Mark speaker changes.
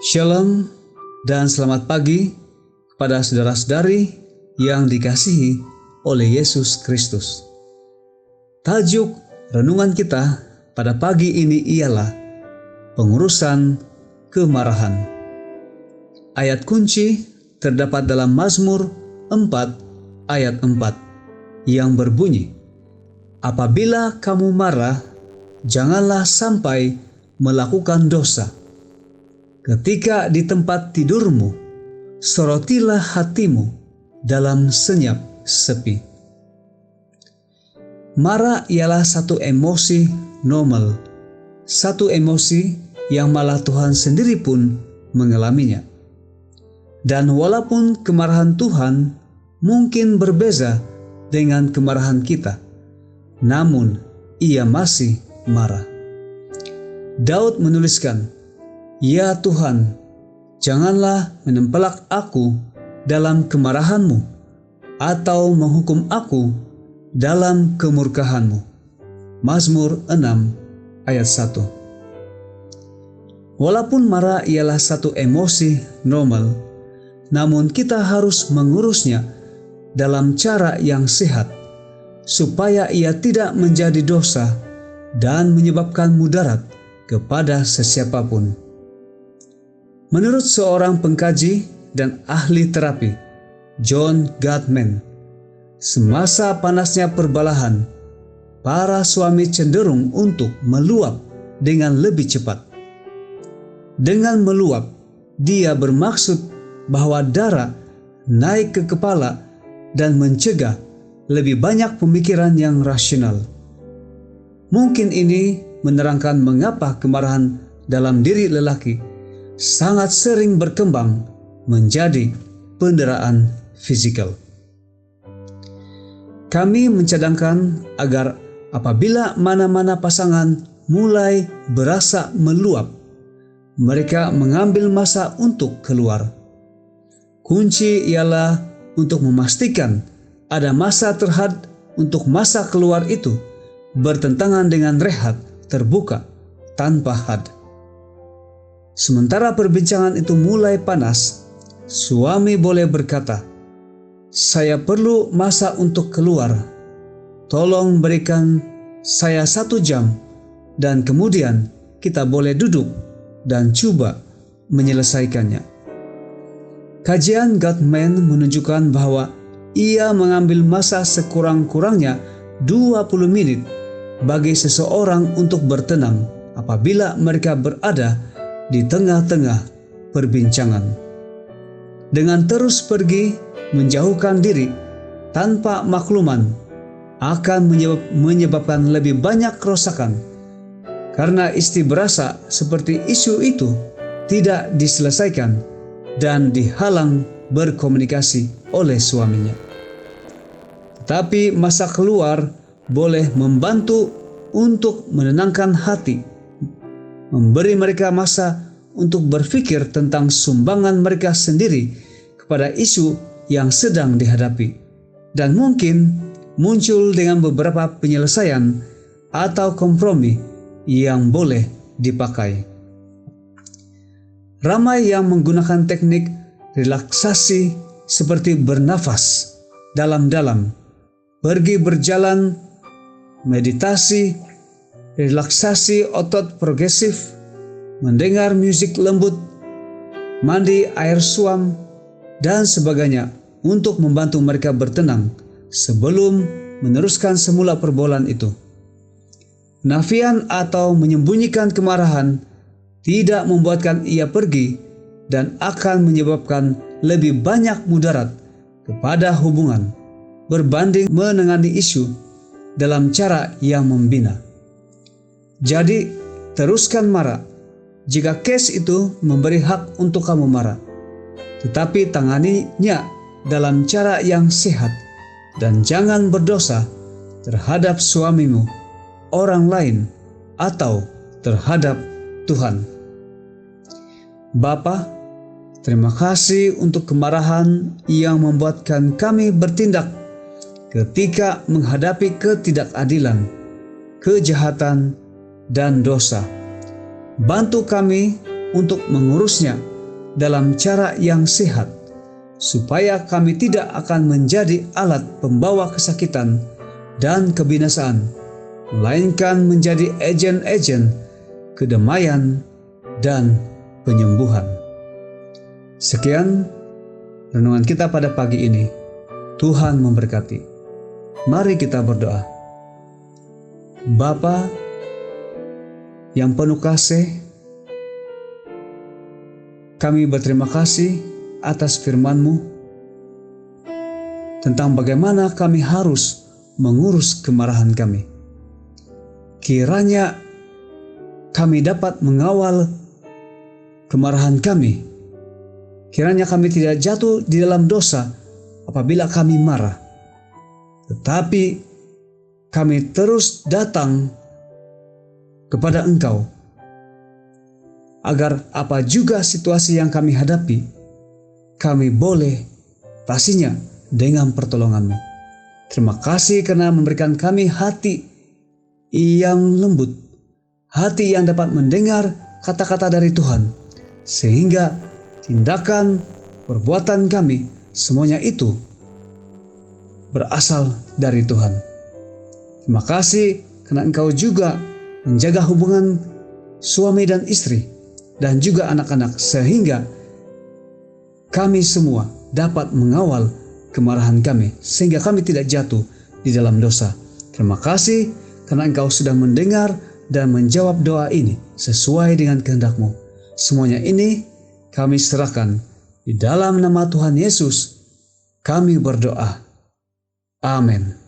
Speaker 1: Shalom dan selamat pagi kepada saudara-saudari yang dikasihi oleh Yesus Kristus. Tajuk renungan kita pada pagi ini ialah pengurusan kemarahan. Ayat kunci terdapat dalam Mazmur 4 ayat 4 yang berbunyi, "Apabila kamu marah, janganlah sampai melakukan dosa. Ketika di tempat tidurmu, sorotilah hatimu dalam senyap sepi." Marah ialah satu emosi normal, satu emosi yang malah Tuhan sendiri pun mengalaminya. Dan walaupun kemarahan Tuhan mungkin berbeza dengan kemarahan kita, namun Ia masih marah. Daud menuliskan, "Ya Tuhan, janganlah menempelak aku dalam kemarahan-Mu atau menghukum aku dalam kemurkahan-Mu." Mazmur 6 ayat 1. Walaupun marah ialah satu emosi normal, namun kita harus mengurusnya dalam cara yang sehat, supaya ia tidak menjadi dosa dan menyebabkan mudarat kepada sesiapapun. Menurut seorang pengkaji dan ahli terapi, John Gottman, semasa panasnya perbalahan, para suami cenderung untuk meluap dengan lebih cepat. Dengan meluap, dia bermaksud bahwa darah naik ke kepala dan mencegah lebih banyak pemikiran yang rasional. Mungkin ini menerangkan mengapa kemarahan dalam diri lelaki sangat sering berkembang menjadi penderitaan fisikal. Kami mencadangkan agar apabila mana-mana pasangan mulai berasa meluap, mereka mengambil masa untuk keluar. Kunci ialah untuk memastikan ada masa terhad untuk masa keluar itu bertentangan dengan rehat terbuka tanpa had. Sementara perbincangan itu mulai panas, suami boleh berkata, "Saya perlu masa untuk keluar. Tolong berikan saya 1 jam dan kemudian kita boleh duduk dan coba menyelesaikannya." Kajian Gottman menunjukkan bahwa ia mengambil masa sekurang-kurangnya 20 menit bagi seseorang untuk bertenang apabila mereka berada di tengah-tengah perbincangan. Dengan terus pergi menjauhkan diri tanpa makluman akan menyebabkan lebih banyak kerusakan, karena istri berasa seperti isu itu tidak diselesaikan dan dihalang berkomunikasi oleh suaminya. Tetapi masa keluar boleh membantu untuk menenangkan hati, memberi mereka masa untuk berpikir tentang sumbangan mereka sendiri kepada isu yang sedang dihadapi, dan mungkin muncul dengan beberapa penyelesaian atau kompromi yang boleh dipakai. Ramai yang menggunakan teknik relaksasi seperti bernafas dalam-dalam, pergi berjalan, meditasi, relaksasi otot progresif, mendengar musik lembut, mandi air suam, dan sebagainya untuk membantu mereka bertenang sebelum meneruskan semula perbualan itu. Penafian atau menyembunyikan kemarahan tidak membuatkan ia pergi dan akan menyebabkan lebih banyak mudarat kepada hubungan berbanding menangani isu dalam cara yang membina. Jadi, teruskan marah jika case itu memberi hak untuk kamu marah, tetapi tanganinya dalam cara yang sehat dan jangan berdosa terhadap suamimu, orang lain, atau terhadap Tuhan. Bapa, terima kasih untuk kemarahan yang membuatkan kami bertindak ketika menghadapi ketidakadilan, kejahatan, dan dosa. Bantu kami untuk mengurusnya dalam cara yang sehat, supaya kami tidak akan menjadi alat pembawa kesakitan dan kebinasaan, melainkan menjadi agen-agen kedamaian dan penyembuhan. Sekian renungan kita pada pagi ini. Tuhan memberkati. Mari kita berdoa. Bapa yang penuh kasih, kami berterima kasih atas firman-Mu tentang bagaimana kami harus mengurus kemarahan kami. Kiranya kami dapat mengawal kemarahan kami. Kiranya kami tidak jatuh di dalam dosa apabila kami marah, tetapi kami terus datang kepada Engkau, agar apa juga situasi yang kami hadapi, kami boleh atasinya dengan pertolongan-Mu. Terima kasih karena memberikan kami hati yang lembut, hati yang dapat mendengar kata-kata dari Tuhan, sehingga tindakan, perbuatan kami, semuanya itu berasal dari Tuhan. Terima kasih karena Engkau juga menjaga hubungan suami dan istri dan juga anak-anak, sehingga kami semua dapat mengawal kemarahan kami, sehingga kami tidak jatuh di dalam dosa. Terima kasih karena Engkau sudah mendengar dan menjawab doa ini sesuai dengan kehendak-Mu. Semuanya ini kami serahkan di dalam nama Tuhan Yesus. Kami berdoa. Amin.